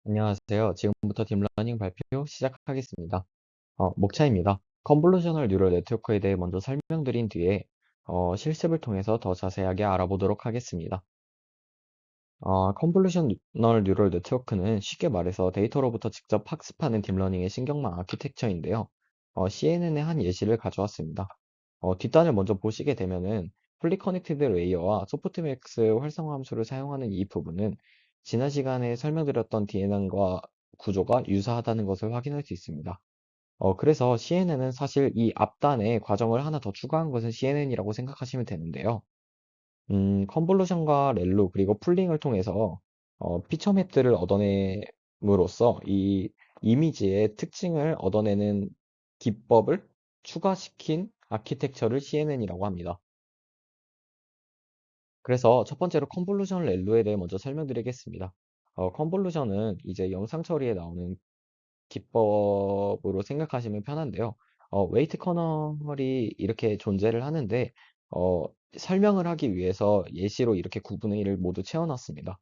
안녕하세요. 지금부터 딥러닝 발표 시작하겠습니다. 목차입니다. 컨볼루셔널 뉴럴 네트워크에 대해 먼저 설명드린 뒤에 실습을 통해서 더 자세하게 알아보도록 하겠습니다. 컨볼루셔널 뉴럴 네트워크는 쉽게 말해서 데이터로부터 직접 학습하는 딥러닝의 신경망 아키텍처인데요. CNN의 한 예시를 가져왔습니다. 뒷단을 먼저 보시게 되면은 풀리 커넥티드 레이어와 소프트맥스 활성화 함수를 사용하는 이 부분은 지난 시간에 설명드렸던 DNN과 구조가 유사하다는 것을 확인할 수 있습니다. 그래서 CNN은 사실 이 앞단에 과정을 하나 더 추가한 것은 CNN이라고 생각하시면 되는데요. 컨볼루션과 렐루 그리고 풀링을 통해서 피처 맵들을 얻어냄으로써 이 이미지의 특징을 얻어내는 기법을 추가시킨 아키텍처를 CNN이라고 합니다. 그래서 첫 번째로 컨볼루션 렐루에 대해 먼저 설명드리겠습니다. 컨볼루션은 이제 영상 처리에 나오는 기법으로 생각하시면 편한데요. 웨이트 커널이 이렇게 존재를 하는데 어, 설명을 하기 위해서 예시로 이렇게 구분의 1을 모두 채워놨습니다.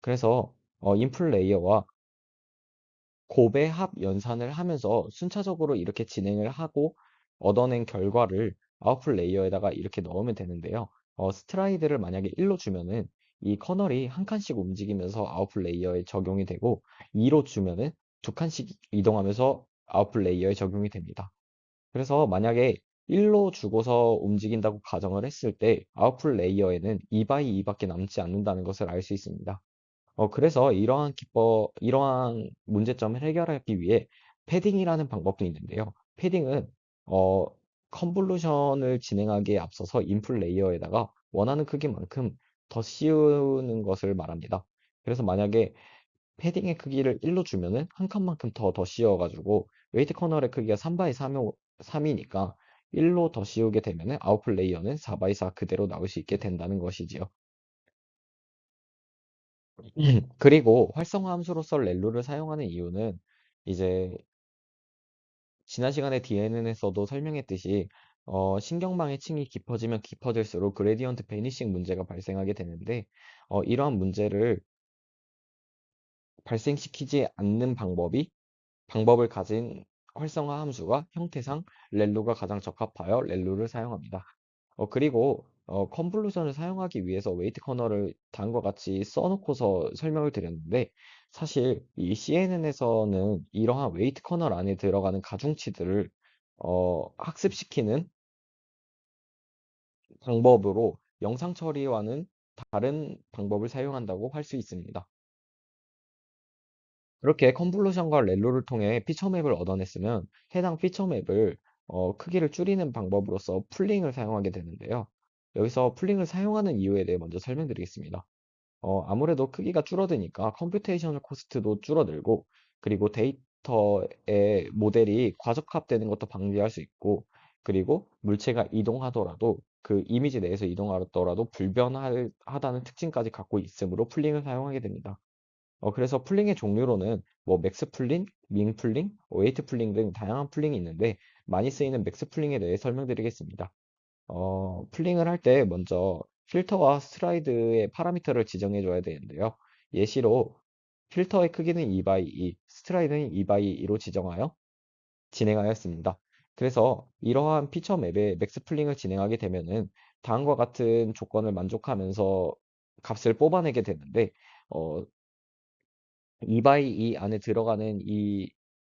그래서 인풀 레이어와 곱의 합 연산을 하면서 순차적으로 이렇게 진행을 하고 얻어낸 결과를 아웃풋 레이어에다가 이렇게 넣으면 되는데요. 스트라이드를 만약에 1로 주면은 이 커널이 한 칸씩 움직이면서 아웃풋 레이어에 적용이 되고 2로 주면은 두 칸씩 이동하면서 아웃풋 레이어에 적용이 됩니다. 그래서 만약에 1로 주고서 움직인다고 가정을 했을 때 아웃풋 레이어에는 2 바이 2밖에 남지 않는다는 것을 알 수 있습니다. 그래서 이러한 문제점을 해결하기 위해 패딩이라는 방법도 있는데요. 패딩은, 어, 컨볼루션을 진행하기에 앞서서 인풋 레이어에다가 원하는 크기만큼 더 씌우는 것을 말합니다. 그래서 만약에 패딩의 크기를 1로 주면은 한 칸만큼 더 씌워가지고 웨이트 커널의 크기가 3 바이 3이니까 1로 더 씌우게 되면은 아웃풋 레이어는 4 바이 4 그대로 나올 수 있게 된다는 것이지요. 그리고 활성화 함수로서 렐루를 사용하는 이유는 이제 지난 시간에 DNN에서도 설명했듯이 신경망의 층이 깊어지면 깊어질수록 그레디언트 베니싱 문제가 발생하게 되는데 이러한 문제를 발생시키지 않는 방법을 가진 활성화 함수가 형태상 렐루가 가장 적합하여 렐루를 사용합니다. 그리고 컨볼루션을 사용하기 위해서 웨이트 커널을 다음과 같이 써놓고서 설명을 드렸는데 사실 이 CNN에서는 이러한 웨이트 커널 안에 들어가는 가중치들을 학습시키는 방법으로 영상 처리와는 다른 방법을 사용한다고 할 수 있습니다. 그렇게 컨볼루션과 렐로를 통해 피처맵을 얻어냈으면 해당 피처맵을 크기를 줄이는 방법으로서 풀링을 사용하게 되는데요. 여기서 풀링을 사용하는 이유에 대해 먼저 설명드리겠습니다. 아무래도 크기가 줄어드니까 컴퓨테이셔널 코스트도 줄어들고 그리고 데이터의 모델이 과적합되는 것도 방지할 수 있고 그리고 물체가 이동하더라도 그 이미지 내에서 이동하더라도 불변하다는 특징까지 갖고 있으므로 풀링을 사용하게 됩니다. 그래서 풀링의 종류로는 뭐 맥스 풀링, 밍 풀링, 웨이트 풀링 등 다양한 풀링이 있는데 많이 쓰이는 맥스 풀링에 대해 설명드리겠습니다. 풀링을 할 때 먼저 필터와 스트라이드의 파라미터를 지정해 줘야 되는데요. 예시로 필터의 크기는 2 바이 2, 스트라이드는 2 바이 2로 지정하여 진행하였습니다. 그래서 이러한 피처 맵에 맥스 풀링을 진행하게 되면은 다음과 같은 조건을 만족하면서 값을 뽑아내게 되는데 어, 2 바이 2 안에 들어가는 이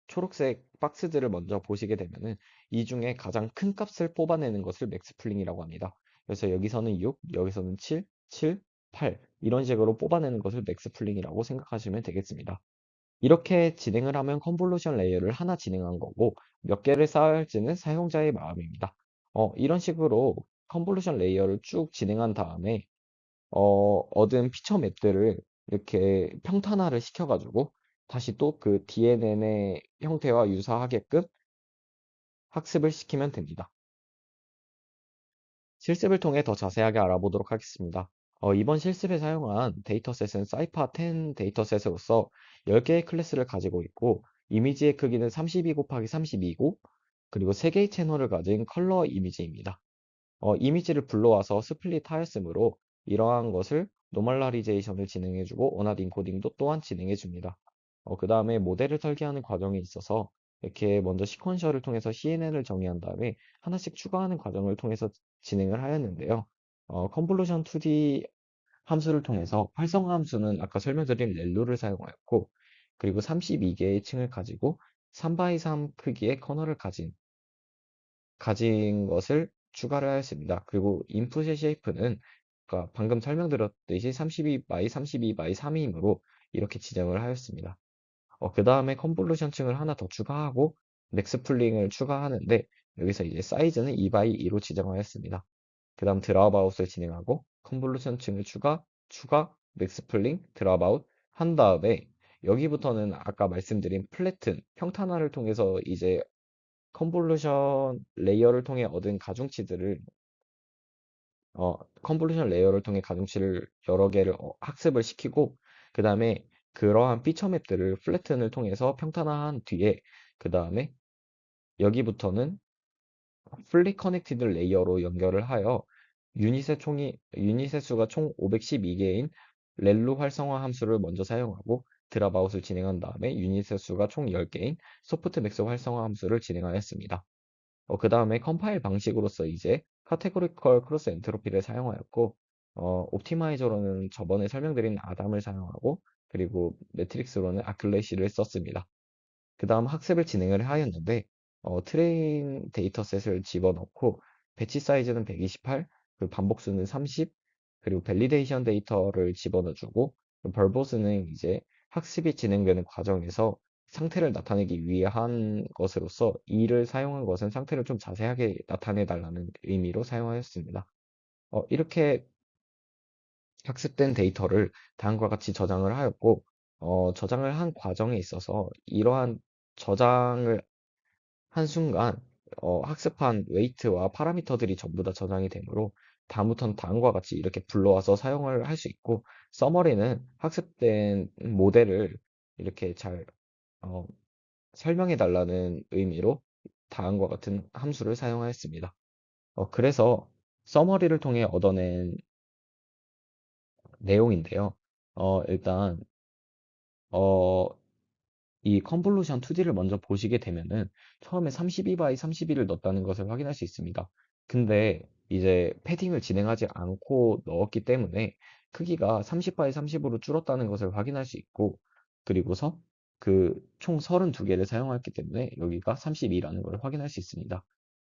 초록색 박스들을 먼저 보시게 되면은 이 중에 가장 큰 값을 뽑아내는 것을 맥스 풀링이라고 합니다. 그래서 여기서는 6, 여기서는 7, 7, 8 이런 식으로 뽑아내는 것을 맥스 풀링이라고 생각하시면 되겠습니다. 이렇게 진행을 하면 컨볼루션 레이어를 하나 진행한 거고 몇 개를 쌓아야 할지는 사용자의 마음입니다. 이런 식으로 컨볼루션 레이어를 쭉 진행한 다음에 얻은 피처 맵들을 이렇게 평탄화를 시켜가지고 다시 또 그 DNN의 형태와 유사하게끔 학습을 시키면 됩니다. 실습을 통해 더 자세하게 알아보도록 하겠습니다. 이번 실습에 사용한 데이터셋은 사이파10 데이터셋으로서 10개의 클래스를 가지고 있고 이미지의 크기는 32 곱하기 32고 그리고 3개의 채널을 가진 컬러 이미지입니다. 이미지를 불러와서 스플릿 하였으므로 이러한 것을 노멀라리제이션을 진행해주고 원하드 인코딩도 또한 진행해줍니다. 그 다음에 모델을 설계하는 과정에 있어서 이렇게 먼저 시퀀셜을 통해서 CNN을 정의한 다음에 하나씩 추가하는 과정을 통해서 진행을 하였는데요. 컨볼루션 2D 함수를 통해서 활성화 함수는 아까 설명드린 렐로를 사용하였고, 그리고 32개의 층을 가지고 3x3 크기의 커널을 가진 것을 추가를 하였습니다. 그리고 인풋의 쉐이프는 아까 방금 설명드렸듯이 32x32x 3이므로 이렇게 지정을 하였습니다. 그 다음에 컨볼루션 층을 하나 더 추가하고 맥스 풀링을 추가하는데 여기서 이제 사이즈는 2x2로 지정하였습니다. 그 다음 드랍아웃을 진행하고 컨볼루션 층을 추가, 맥스 풀링, 드랍아웃 한 다음에 여기부터는 아까 말씀드린 플래튼, 평탄화를 통해서 이제 컨볼루션 레이어를 통해 얻은 가중치들을 컨볼루션 레이어를 통해 가중치를 여러 개를 학습을 시키고 그 다음에 그러한 피처 맵들을 플래튼을 통해서 평탄화한 뒤에 그 다음에 여기부터는 풀리 커넥티드 레이어로 연결을 하여 유닛의 수가 총 512개인 렐루 활성화 함수를 먼저 사용하고 드랍아웃을 진행한 다음에 유닛의 수가 총 10개인 소프트맥스 활성화 함수를 진행하였습니다. 그 다음에 컴파일 방식으로서 이제 카테고리컬 크로스 엔트로피를 사용하였고, 옵티마이저로는 저번에 설명드린 아담을 사용하고, 그리고 매트릭스로는 아큘레시를 썼습니다. 그 다음 학습을 진행을 하였는데, 트레인 데이터셋을 집어넣고, 배치 사이즈는 128, 그 반복수는 30, 그리고 밸리데이션 데이터를 집어넣어주고, 벌보스는 이제 학습이 진행되는 과정에서 상태를 나타내기 위해 한 것으로서 이를 사용한 것은 상태를 좀 자세하게 나타내 달라는 의미로 사용하였습니다. 이렇게 학습된 데이터를 다음과 같이 저장을 하였고, 저장을 한 과정에 있어서 이러한 저장을 한순간 학습한 웨이트와 파라미터들이 전부 다 저장이 되므로 다음부터는 다음과 같이 이렇게 불러와서 사용을 할 수 있고 서머리는 학습된 모델을 이렇게 잘 어, 설명해 달라는 의미로 다음과 같은 함수를 사용하였습니다. 그래서 서머리를 통해 얻어낸 내용인데요. 일단 어, 이 컨볼루션 2D를 먼저 보시게 되면은 처음에 32 x 32를 넣었다는 것을 확인할 수 있습니다. 근데 이제 패딩을 진행하지 않고 넣었기 때문에 크기가 30 x 30으로 줄었다는 것을 확인할 수 있고 그리고서 그 총 32개를 사용했기 때문에 여기가 32라는 걸 확인할 수 있습니다.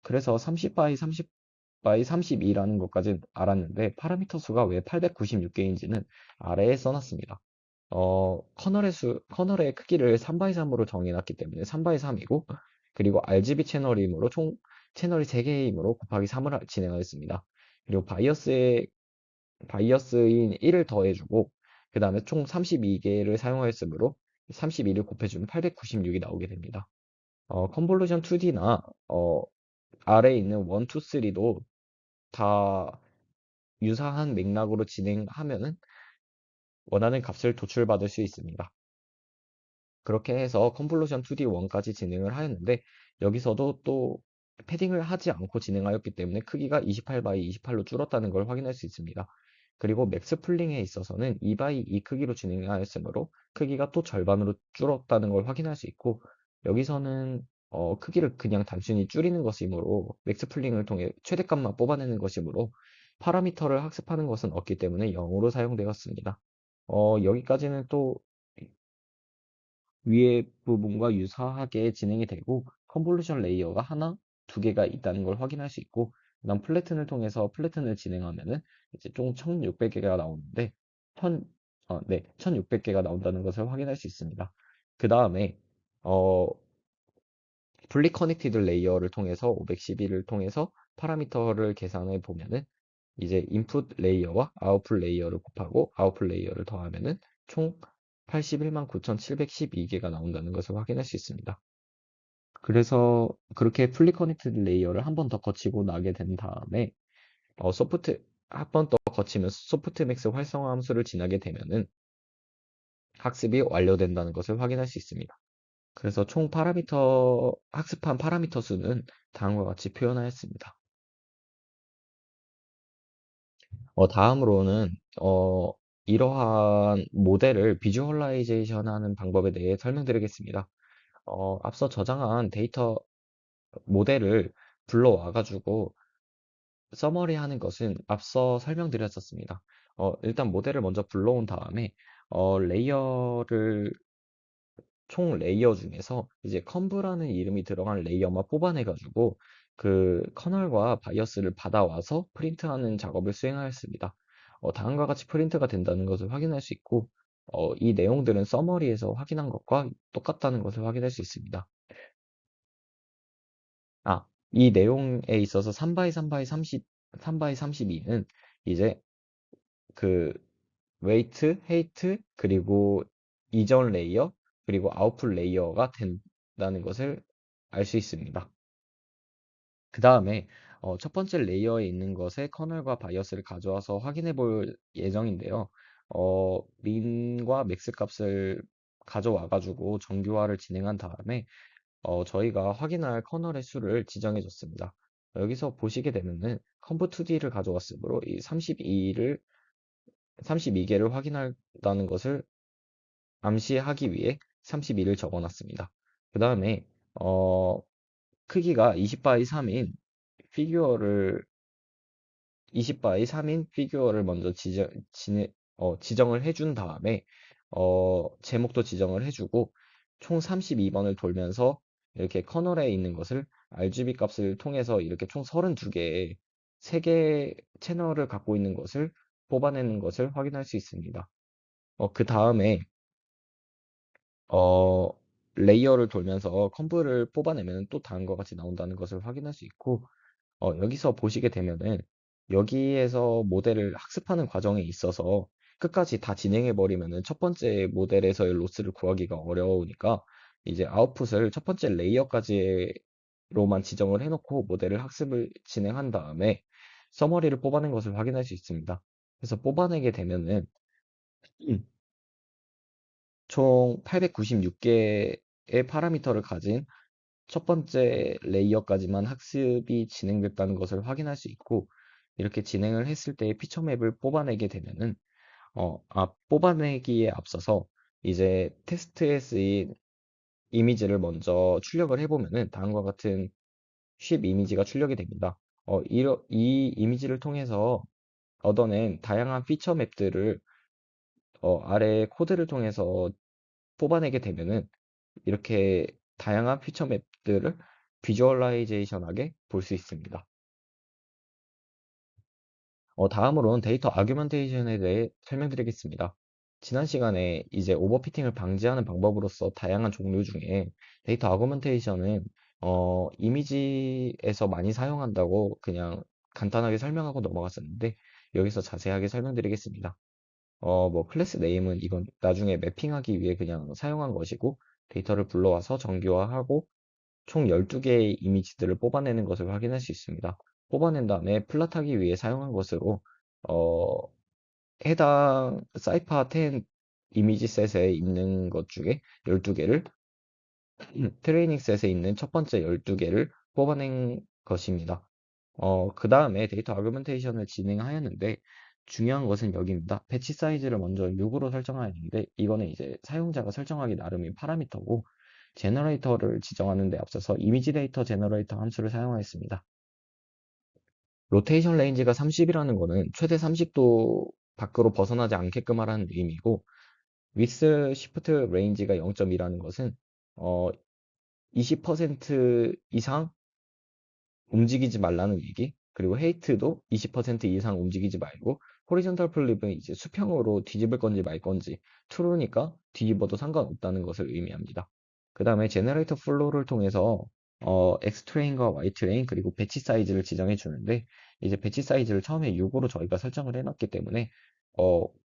그래서 30 x 30 x 32라는 것까지 알았는데 파라미터 수가 왜 896개인지는 아래에 써놨습니다. 커널의 크기를 3x3으로 정해놨기 때문에 3x3이고, 그리고 RGB 채널이므로 총 채널이 3개이므로 곱하기 3을 진행하였습니다. 그리고 바이어스인 1을 더해주고, 그 다음에 총 32개를 사용하였으므로 32를 곱해주면 896이 나오게 됩니다. 컨볼루션 2D나, 아래에 있는 1, 2, 3도 다 유사한 맥락으로 진행하면은 원하는 값을 도출받을 수 있습니다. 그렇게 해서 컨볼루션 2D 1까지 진행을 하였는데 여기서도 또 패딩을 하지 않고 진행하였기 때문에 크기가 28 x 28로 줄었다는 걸 확인할 수 있습니다. 그리고 맥스 풀링에 있어서는 2 x 2 크기로 진행하였으므로 크기가 또 절반으로 줄었다는 걸 확인할 수 있고 여기서는 크기를 그냥 단순히 줄이는 것이므로 맥스 풀링을 통해 최대값만 뽑아내는 것이므로 파라미터를 학습하는 것은 없기 때문에 0으로 사용되었습니다. 여기까지는 또 위의 부분과 유사하게 진행이 되고 컨볼루션 레이어가 하나, 두 개가 있다는 걸 확인할 수 있고 그다음 플래튼을 통해서 플래튼을 진행하면은 이제 총 1600개가 나오는데 1600개가 나온다는 것을 확인할 수 있습니다. 그 다음에 어, 풀리 커넥티드 레이어를 통해서 512를 통해서 파라미터를 계산해 보면은 이제 인풋 레이어와 아웃풋 레이어를 곱하고 아웃풋 레이어를 더하면은 총 81만 9,712개가 나온다는 것을 확인할 수 있습니다. 그래서 그렇게 풀리 커넥티드 레이어를 한 번 더 거치고 나게 된 다음에 한 번 더 거치면 소프트맥스 활성화 함수를 지나게 되면은 학습이 완료된다는 것을 확인할 수 있습니다. 그래서 총 학습한 파라미터 수는 다음과 같이 표현하였습니다. 다음으로는 이러한 모델을 비주얼라이제이션 하는 방법에 대해 설명드리겠습니다. 앞서 저장한 데이터 모델을 불러와가지고 서머리 하는 것은 앞서 설명드렸었습니다. 일단 모델을 먼저 불러온 다음에 레이어를 총 레이어 중에서 이제 컨브라는 이름이 들어간 레이어만 뽑아내가지고 그 커널과 바이어스를 받아와서 프린트하는 작업을 수행하였습니다. 다음과 같이 프린트가 된다는 것을 확인할 수 있고, 이 내용들은 서머리에서 확인한 것과 똑같다는 것을 확인할 수 있습니다. 이 내용에 있어서 3 x 3 x 30, 3 x 32는 이제 그 웨이트, 헤이트, 그리고 이전 레이어, 그리고 아웃풋 레이어가 된다는 것을 알 수 있습니다. 그 다음에 첫 번째 레이어에 있는 것에 커널과 바이어스를 가져와서 확인해 볼 예정인데요. 민과 맥스 값을 가져와 가지고 정규화를 진행한 다음에 저희가 확인할 커널의 수를 지정해 줬습니다. 여기서 보시게 되면은 컴프2D를 가져왔으므로 이 32개를 확인한다는 것을 암시하기 위해 32를 적어놨습니다. 그 다음에 크기가 20 x 3인 피규어를 20 x 3인 피규어를 먼저 지정을 해준 다음에 제목도 지정을 해주고 총 32번을 돌면서 이렇게 커널에 있는 것을 RGB 값을 통해서 이렇게 총 32개의 3개 채널을 갖고 있는 것을 뽑아내는 것을 확인할 수 있습니다. 그 다음에 어, 레이어를 돌면서 컴브를 뽑아내면 또 다음과 같이 나온다는 것을 확인할 수 있고, 여기서 보시게 되면은 여기에서 모델을 학습하는 과정에 있어서 끝까지 다 진행해 버리면은 첫 번째 모델에서의 로스를 구하기가 어려우니까 이제 아웃풋을 첫 번째 레이어까지로만 지정을 해놓고 모델을 학습을 진행한 다음에 서머리를 뽑아낸 것을 확인할 수 있습니다. 그래서 뽑아내게 되면은 총 896개의 파라미터를 가진 첫 번째 레이어까지만 학습이 진행됐다는 것을 확인할 수 있고, 이렇게 진행을 했을 때 피처맵을 뽑아내게 되면은, 뽑아내기에 앞서서 이제 테스트에 쓰인 이미지를 먼저 출력을 해보면은 다음과 같은 쉽 이미지가 출력이 됩니다. 이 이미지를 통해서 얻어낸 다양한 피처 맵들을 아래 코드를 통해서 뽑아내게 되면은 이렇게 다양한 피처 맵들을 비주얼라이제이션하게 볼 수 있습니다. 다음으로는 데이터 아규멘테이션에 대해 설명드리겠습니다. 지난 시간에 이제 오버피팅을 방지하는 방법으로서 다양한 종류 중에 데이터 아규멘테이션은 이미지에서 많이 사용한다고 그냥 간단하게 설명하고 넘어갔었는데 여기서 자세하게 설명드리겠습니다. 뭐 클래스 네임은 이건 나중에 매핑하기 위해 그냥 사용한 것이고 데이터를 불러와서 정규화하고 총 12개의 이미지들을 뽑아내는 것을 확인할 수 있습니다. 뽑아낸 다음에 플랫하기 위해 사용한 것으로 어, 해당 사이파 10 이미지 셋에 있는 것 중에 12개를 트레이닝 셋에 있는 첫 번째 12개를 뽑아낸 것입니다. 그 다음에 데이터 아규멘테이션을 진행하였는데 중요한 것은 여기입니다. 배치 사이즈를 먼저 6으로 설정하였는데 이거는 이제 사용자가 설정하기 나름인 파라미터고 제너레이터를 지정하는 데 앞서서 이미지 데이터 제너레이터 함수를 사용하였습니다. 로테이션 레인지가 30이라는 거는 최대 30도 밖으로 벗어나지 않게끔 하라는 의미고 위스 시프트 레인지가 0.2라는 것은 20% 이상 움직이지 말라는 얘기. 그리고 헤이트도 20% 이상 움직이지 말고 호리존탈 플립은 이제 수평으로 뒤집을 건지 말 건지 true니까 뒤집어도 상관없다는 것을 의미합니다. 그 다음에 제너레이터 플로우를 통해서 X 트레인과 Y 트레인 그리고 배치 사이즈를 지정해 주는데 이제 배치 사이즈를 처음에 6으로 저희가 설정을 해놨기 때문에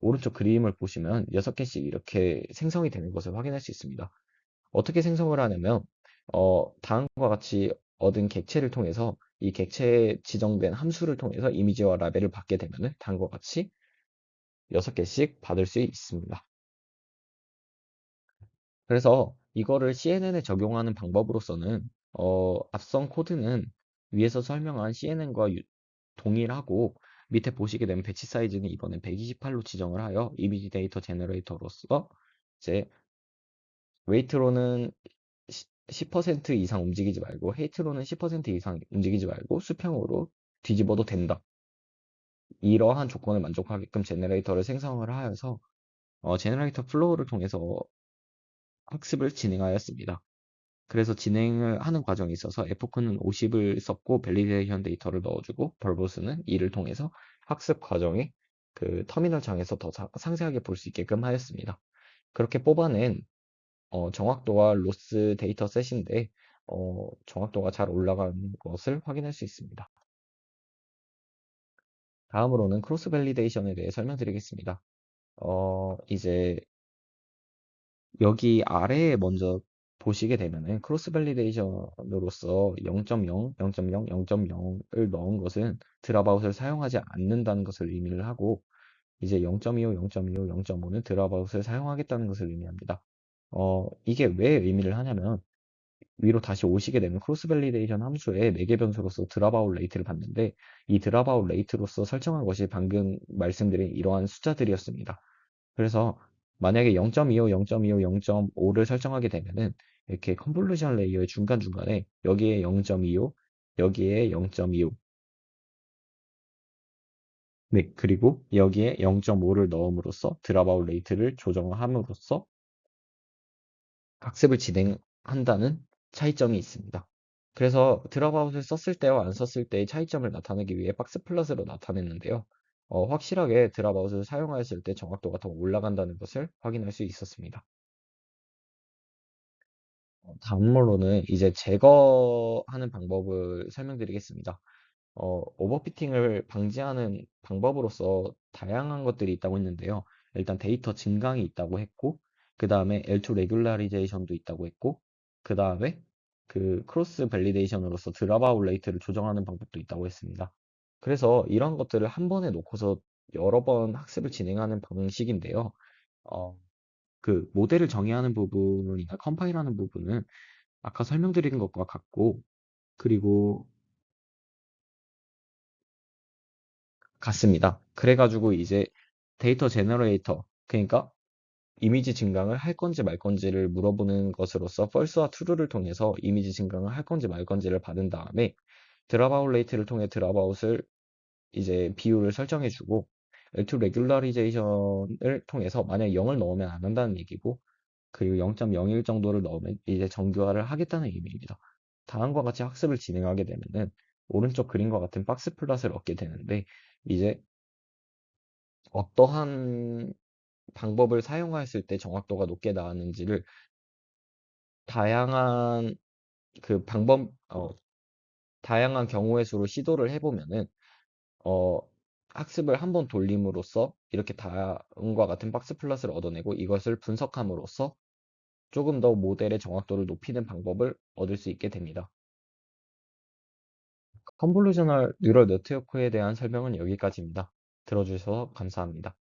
오른쪽 그림을 보시면 6개씩 이렇게 생성이 되는 것을 확인할 수 있습니다. 어떻게 생성을 하냐면 다음과 같이 얻은 객체를 통해서 이 객체에 지정된 함수를 통해서 이미지와 라벨을 받게 되면 다음과 같이 6개씩 받을 수 있습니다. 그래서 이거를 CNN에 적용하는 방법으로서는 앞선 코드는 위에서 설명한 CNN과 동일하고 밑에 보시게 되면 배치 사이즈는 이번엔 128로 지정을 하여 이미지 데이터 제너레이터로서 이제 웨이트로는 10% 이상 움직이지 말고 헤이트로는 10% 이상 움직이지 말고 수평으로 뒤집어도 된다. 이러한 조건을 만족하게끔 제너레이터를 생성을 하여서 제너레이터 플로우를 통해서 학습을 진행하였습니다. 그래서 진행을 하는 과정에 있어서 에포크는 50을 썼고 밸리데이션 데이터를 넣어주고 벌보스는 이를 통해서 학습 과정에 그 터미널 창에서 더 상세하게 볼 수 있게끔 하였습니다. 그렇게 뽑아낸 정확도와 로스 데이터 셋인데 정확도가 잘 올라간 것을 확인할 수 있습니다. 다음으로는 크로스 밸리데이션에 대해 설명드리겠습니다. 이제 여기 아래에 먼저 보시게 되면은 크로스 밸리데이션으로서 0.0, 0.0, 0.0을 넣은 것은 드랍아웃을 사용하지 않는다는 것을 의미를 하고 이제 0.25, 0.25, 0.5는 드랍아웃을 사용하겠다는 것을 의미합니다. 이게 왜 의미를 하냐면 위로 다시 오시게 되면 크로스 밸리데이션 함수의 매개 변수로서 드랍아웃 레이트를 봤는데 이 드랍아웃 레이트로서 설정한 것이 방금 말씀드린 이러한 숫자들이었습니다. 그래서 만약에 0.25, 0.25, 0.5를 설정하게 되면은 이렇게 컨볼루션 레이어의 중간중간에 여기에 0.25, 여기에 0.25, 네, 그리고 여기에 0.5를 넣음으로써 드랍아웃 레이트를 조정함으로써 학습을 진행한다는 차이점이 있습니다. 그래서 드랍아웃을 썼을 때와 안 썼을 때의 차이점을 나타내기 위해 박스 플러스로 나타냈는데요. 확실하게 드랍아웃을 사용하였을 때 정확도가 더 올라간다는 것을 확인할 수 있었습니다. 다음으로는 이제 제거하는 방법을 설명드리겠습니다. 오버피팅을 방지하는 방법으로서 다양한 것들이 있다고 했는데요. 일단 데이터 증강이 있다고 했고, 그 다음에 L2 레귤라리제이션도 있다고 했고, 그 다음에 그 크로스 밸리데이션으로서 드랍아웃 레이트를 조정하는 방법도 있다고 했습니다. 그래서 이런 것들을 한 번에 놓고서 여러 번 학습을 진행하는 방식인데요. 어, 그 모델을 정의하는 부분이나 컴파일하는 부분은 아까 설명드린 것과 같고, 그리고 같습니다. 그래가지고 이제 데이터 제너레이터, 그러니까 이미지 증강을 할 건지 말 건지를 물어보는 것으로서 false와 true를 통해서 이미지 증강을 할 건지 말 건지를 받은 다음에 드랍아웃 레이트를 통해 드랍아웃을 이제 비율을 설정해주고 L2 레귤라리제이션을 통해서 만약 0을 넣으면 안 한다는 얘기고 그리고 0.01 정도를 넣으면 이제 정교화를 하겠다는 의미입니다. 다음과 같이 학습을 진행하게 되면은 오른쪽 그림과 같은 박스 플롯을 얻게 되는데 이제 어떠한 방법을 사용하였을 때 정확도가 높게 나왔는지를 다양한 그 방법, 다양한 경우의 수로 시도를 해보면은, 어, 학습을 한번 돌림으로써 이렇게 다음과 같은 박스 플롯을 얻어내고 이것을 분석함으로써 조금 더 모델의 정확도를 높이는 방법을 얻을 수 있게 됩니다. 컨볼루셔널 뉴럴 네트워크에 대한 설명은 여기까지입니다. 들어주셔서 감사합니다.